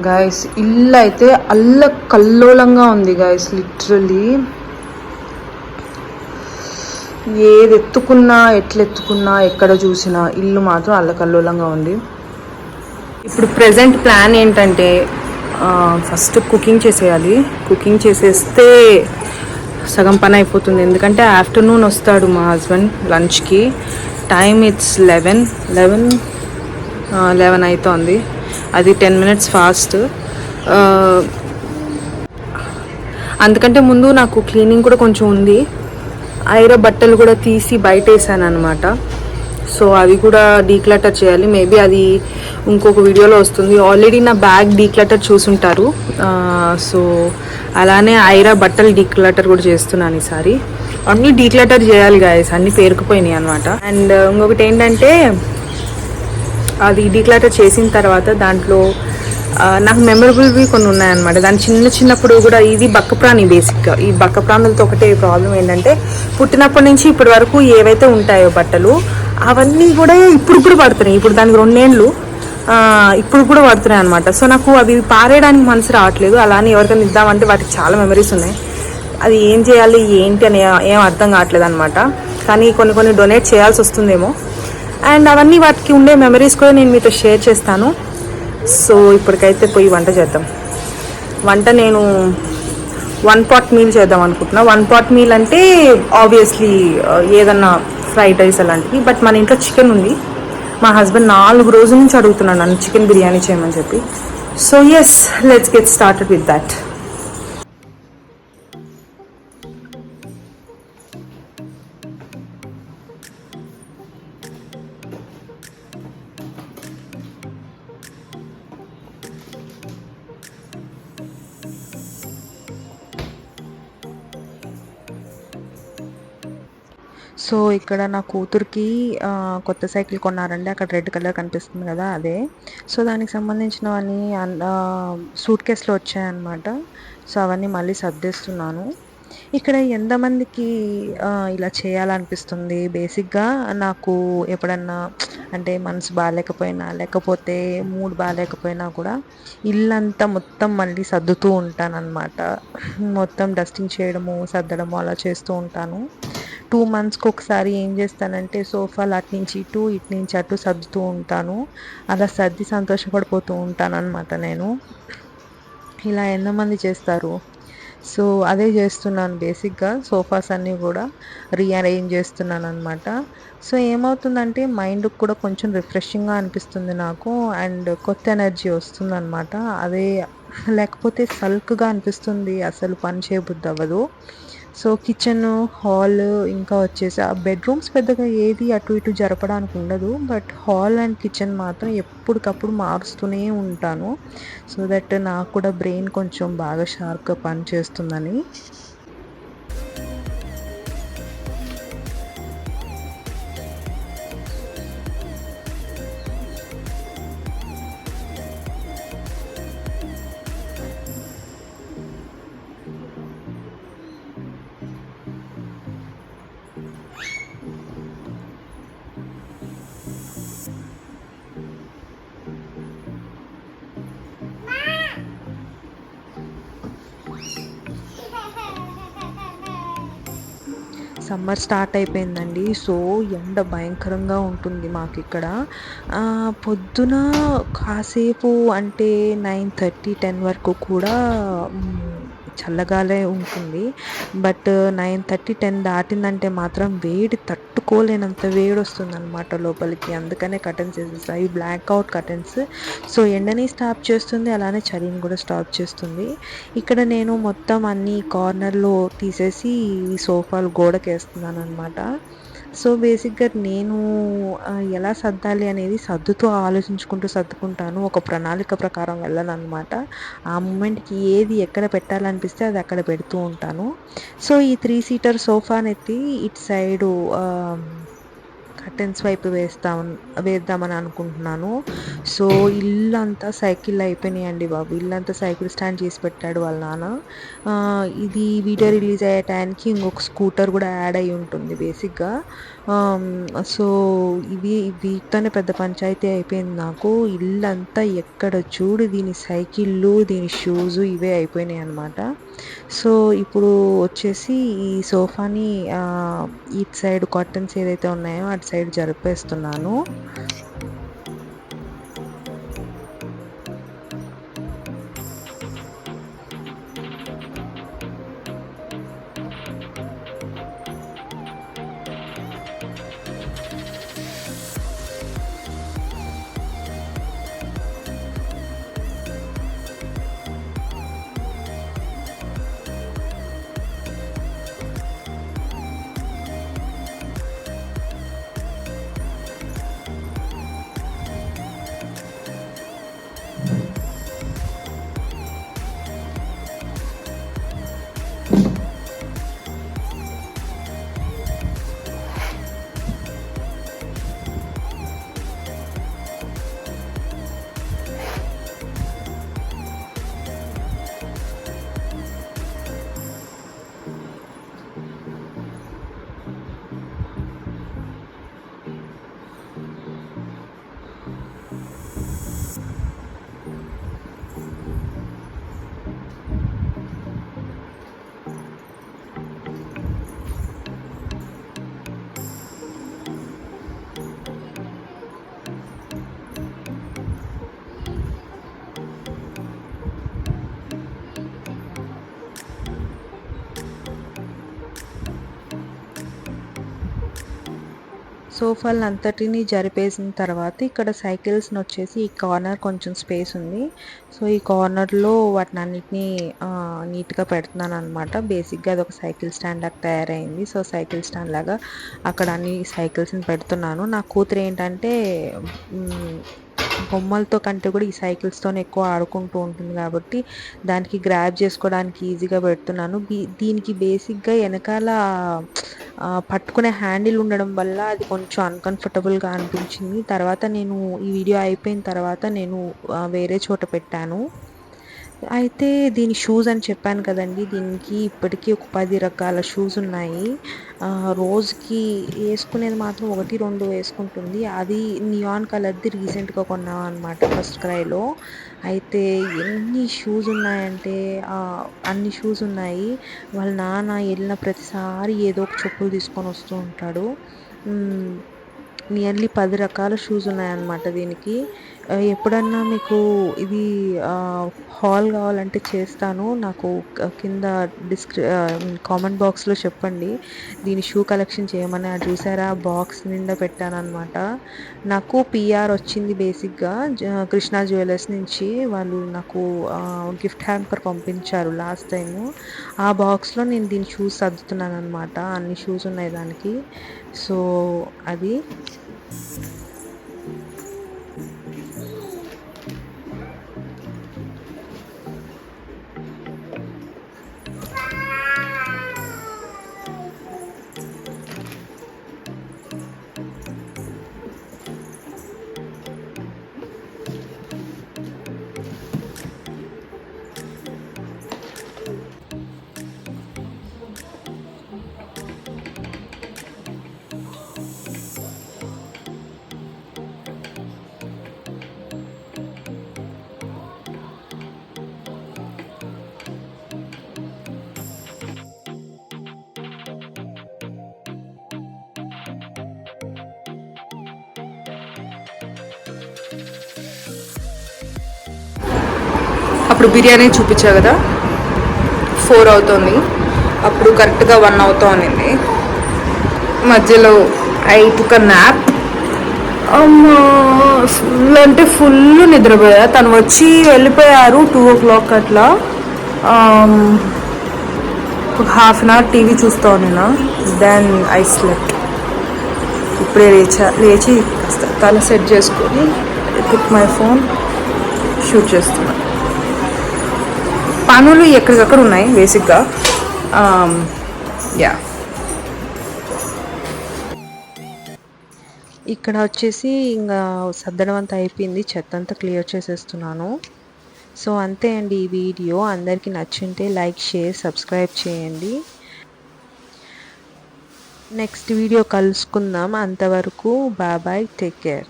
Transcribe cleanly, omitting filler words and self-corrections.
Guys ఇల్లు అయితే కల్లోలంగా ఉంది గాయస్. లిటరలీ ఏది ఎత్తుకున్నా ఎట్లెత్తుకున్నా ఎక్కడ చూసినా ఇల్లు మాత్రం అల్లకల్లోలంగా ఉంది. ఇప్పుడు ప్రజెంట్ ప్లాన్ ఏంటంటే ఫస్ట్ కుకింగ్ చేసేయాలి. కుకింగ్ చేసేస్తే సగం పని అయిపోతుంది. ఎందుకంటే ఆఫ్టర్నూన్ వస్తాడు మా హస్బెండ్ లంచ్కి. టైం ఇట్స్ 11 అవుతుంది. అది 10 minutes ఫాస్ట్. అందుకంటే ముందు నాకు క్లీనింగ్ కూడా కొంచెం ఉంది. ఐరన్ బట్టలు కూడా తీసి బయట వేసాను అనమాట. సో అవి కూడా డీక్లటర్ చేయాలి. మేబీ అది ఇంకొక వీడియోలో వస్తుంది. ఆల్రెడీ నా బ్యాగ్ డీక్లటర్ చూసుంటారు. సో అలానే ఐరన్ బట్టలు డీక్లటర్ కూడా చేస్తున్నాను ఈసారి. అన్నీ డీక్లటర్ చేయాలి గాయస్, అన్నీ పేరుకుపోయినాయి అనమాట. అండ్ ఇంకొకటి ఏంటంటే అది డీక్లటర్ చేసిన తర్వాత దాంట్లో నాకు మెమరబుల్వి కొన్ని ఉన్నాయన్నమాట. దాని చిన్నప్పుడు కూడా ఇది బక్కప్రాణి. బేసిక్గా ఈ బక్కప్రాణులతో ఒకటే ప్రాబ్లం ఏంటంటే పుట్టినప్పటి నుంచి ఇప్పటి వరకు ఏవైతే ఉంటాయో బట్టలు అవన్నీ కూడా ఇప్పుడు పడుతున్నాయి. ఇప్పుడు దానికి 2 ఏళ్ళు ఇప్పుడు కూడా పడుతున్నాయి అనమాట. సో నాకు అవి పారేయడానికి మనసు రావట్లేదు. అలానే ఎవరికైనా ఇద్దామంటే వాటికి చాలా మెమరీస్ ఉన్నాయి. అది ఏం చేయాలి ఏంటి అని ఏం అర్థం కావట్లేదు అనమాట. కానీ కొన్ని డొనేట్ చేయాల్సి వస్తుందేమో. అండ్ అవన్నీ వాటికి ఉండే మెమరీస్ కూడా నేను మీతో షేర్ చేస్తాను. సో ఇప్పటికైతే పోయి వంట చేద్దాం. వంట నేను 1 pot మీల్ చేద్దాం అనుకుంటున్నా. 1 pot మీల్ అంటే ఆబ్వియస్లీ ఏదన్నా ఫ్రైడ్ రైస్ అలాంటివి. బట్ మన ఇంట్లో చికెన్ ఉంది. మా హస్బెండ్ 4 రోజుల నుంచి అడుగుతున్నాను నన్ను చికెన్ బిర్యానీ చేయమని చెప్పి. So yes, let's get started with that. సో ఇక్కడ నా కూతురికి కొత్త సైకిల్ కొన్నారండి. అక్కడ రెడ్ కలర్ కనిపిస్తుంది కదా, అదే. సో దానికి సంబంధించినవన్నీ సూట్ కేసులో వచ్చాయన్నమాట. సో అవన్నీ మళ్ళీ సర్దేస్తున్నాను. ఇక్కడ ఎంతమందికి ఇలా చేయాలనిపిస్తుంది? బేసిక్గా నాకు ఎప్పుడన్నా అంటే మనసు బాగాలేకపోయినా లేకపోతే మూడ్ బాగాలేకపోయినా కూడా ఇల్లంతా మొత్తం మళ్ళీ సర్దుతూ ఉంటానన్నమాట. మొత్తం డస్టింగ్ చేయడము సర్దడము అలా చేస్తూ ఉంటాను. 2 monthsకి ఒకసారి ఏం చేస్తానంటే సోఫాలు అటు నుంచి ఇటు అటు సర్దుతూ ఉంటాను. అలా సర్ది సంతోషపడిపోతూ ఉంటాను అనమాట నేను. ఇలా ఎంతమంది చేస్తారు? సో అదే చేస్తున్నాను. బేసిక్గా సోఫాస్ అన్నీ కూడా రీఅరేంజ్ చేస్తున్నాను అనమాట. సో ఏమవుతుందంటే మైండ్కి కూడా కొంచెం రిఫ్రెషింగ్గా అనిపిస్తుంది నాకు. అండ్ కొత్త ఎనర్జీ వస్తుంది అనమాట. అదే లేకపోతే సల్క్గా అనిపిస్తుంది, అసలు పని చేయబుద్ధి అవ్వదు. సో కిచెన్, హాల్, ఇంకా వచ్చేసి ఆ బెడ్రూమ్స్ పెద్దగా ఏది అటు ఇటు జరపడానికి ఉండదు. బట్ హాల్ అండ్ కిచెన్ మాత్రం ఎప్పటికప్పుడు మారుస్తూనే ఉంటాను. సో దట్ నాకు కూడా బ్రెయిన్ కొంచెం బాగా షార్ప్గా పనిచేస్తుందని. సమ్మర్ స్టార్ట్ అయిపోయిందండి. సో ఎండ భయంకరంగా ఉంటుంది మాకు ఇక్కడ. పొద్దున కాసేపు అంటే 9:30, 10 వరకు కూడా చల్లగాలే ఉంటుంది. బట్ 9:30, 10 దాటిందంటే మాత్రం వేడి తట్టుకోలేనంత వేడి వస్తుంది అనమాట లోపలికి. అందుకనే కర్టెన్స్ వేసేస్తాయి, బ్లాక్అవుట్ కర్టెన్స్. సో ఎండని స్టాప్ చేస్తుంది, అలానే చలిని కూడా స్టాప్ చేస్తుంది. ఇక్కడ నేను మొత్తం అన్ని కార్నర్లో తీసేసి ఈ సోఫాలు గోడకి వేస్తున్నాను అనమాట. సో బేసిక్గా నేను ఎలా సర్దాలి అనేది సర్దుతూ ఆలోచించుకుంటూ సర్దుకుంటాను. ఒక ప్రణాళిక ప్రకారం వెళ్ళను అనమాట. ఆ మూమెంట్కి ఏది ఎక్కడ పెట్టాలనిపిస్తే అది అక్కడ పెడుతూ ఉంటాను. సో ఈ 3-seater సోఫాని ఎత్తి ఇటు సైడు కర్టెన్స్ వైపు వేద్దామని అనుకుంటున్నాను. సో ఇల్లంతా సైకిల్ అయిపోయినాయండి బాబు. ఇల్లంతా సైకిల్ స్టాండ్ చేసి పెట్టాడు వాళ్ళ నాన్న. ఇది వీడియో రిలీజ్ అయ్యే టైంకి ఇంకొక స్కూటర్ కూడా యాడ్ అయి ఉంటుంది బేసిక్గా. సో వీటితోనే పెద్ద పంచాయతీ అయిపోయింది నాకు. ఇల్లంతా ఎక్కడ చూడు దీని సైకిళ్ళు, దీని షూస్ ఇవే అయిపోయినాయి అనమాట. సో ఇప్పుడు వచ్చేసి ఈ సోఫాని ఇటు సైడ్ కర్టన్స్ ఏదైతే ఉన్నాయో అటు సైడ్ జరిపేస్తున్నాను. సోఫాలంతటిని జరిపేసిన తర్వాత ఇక్కడ సైకిల్స్ని వచ్చేసి ఈ కార్నర్ కొంచెం స్పేస్ ఉంది. సో ఈ కార్నర్లో వాటిని అన్నిటినీ నీట్గా పెడుతున్నాను అనమాట. బేసిక్గా అది ఒక సైకిల్ స్టాండ్ లాగా తయారైంది. సో సైకిల్ స్టాండ్ లాగా అక్కడ అన్ని సైకిల్స్ని పెడుతున్నాను. నా కూతురు ఏంటంటే బొమ్మలతో కంటే కూడా ఈ సైకిల్స్తోనే ఎక్కువ ఆడుకుంటూ ఉంటుంది కాబట్టి దానికి గ్రాబ్ చేసుకోవడానికి ఈజీగా పెడుతున్నాను. దీనికి బేసిక్గా వెనకాల పట్టుకునే హ్యాండిల్ ఉండడం వల్ల అది కొంచెం అన్కంఫర్టబుల్గా అనిపించింది. తర్వాత నేను ఈ వీడియో అయిపోయిన తర్వాత నేను వేరే చోట పెట్టాను. అయితే దీని షూస్ అని చెప్పాను కదండి, దీనికి ఇప్పటికీ ఒక 10 రకాల షూస్ ఉన్నాయి. రోజుకి వేసుకునేది మాత్రం 1-2 వేసుకుంటుంది. అది నియాన్ కలర్ది రీసెంట్గా కొన్నాం అనమాట ఫస్ట్ క్రైలో. అయితే ఎన్ని షూస్ ఉన్నాయంటే అన్ని షూస్ ఉన్నాయి. వాళ్ళ నాన్న వెళ్ళిన ప్రతిసారి ఏదో ఒక చెప్పులు తీసుకొని వస్తూ ఉంటాడు. నియర్లీ 10 రకాల షూస్ ఉన్నాయన్నమాట దీనికి. ఎప్పుడన్నా మీకు ఇది హాల్ కావాలంటే చేస్తాను. నాకు కింద కామెంట్ బాక్స్లో చెప్పండి దీని షూ కలెక్షన్ చేయమని. అది చూసారా బాక్స్ నిండా పెట్టాను అనమాట. నాకు పిఆర్ వచ్చింది బేసిక్గా కృష్ణా జ్యువెలర్స్ నుంచి. వాళ్ళు నాకు గిఫ్ట్ హ్యాంపర్ పంపించారు లాస్ట్ టైము. ఆ బాక్స్లో నేను దీని షూస్ సర్దుతున్నాను అనమాట. అన్ని షూస్ ఉన్నాయి దానికి. సో అది అప్పుడు బిర్యానీ చూపించా కదా, 4 అవుతుంది. అప్పుడు కరెక్ట్గా 1 అవుతా ఉన్నింది. మధ్యలో ఐ టుక్ న్యాప్. ఫుల్ అంటే ఫుల్ నిద్రపోయా. తను వచ్చి వెళ్ళిపోయారు 2 o'clock అట్లా. ఒక ½ an hour టీవీ చూస్తా ఉన్నా. Then I slept. ఇప్పుడే లేచి తల సెట్ చేసుకొని పిక్ మై ఫోన్ షూట్ చేస్తున్నా. పనులు ఎక్కడికక్కడ ఉన్నాయి బేసిక్గా. యా, ఇక్కడ వచ్చేసి ఇంకా సర్దడం అంతా అయిపోయింది. చెత్త అంతా క్లియర్ చేసేస్తున్నాను. సో అంతే అండి ఈ వీడియో. అందరికీ నచ్చుంటే లైక్, షేర్, సబ్స్క్రైబ్ చేయండి. నెక్స్ట్ వీడియో కలుసుకుందాం. అంతవరకు బాయ్, టేక్ కేర్.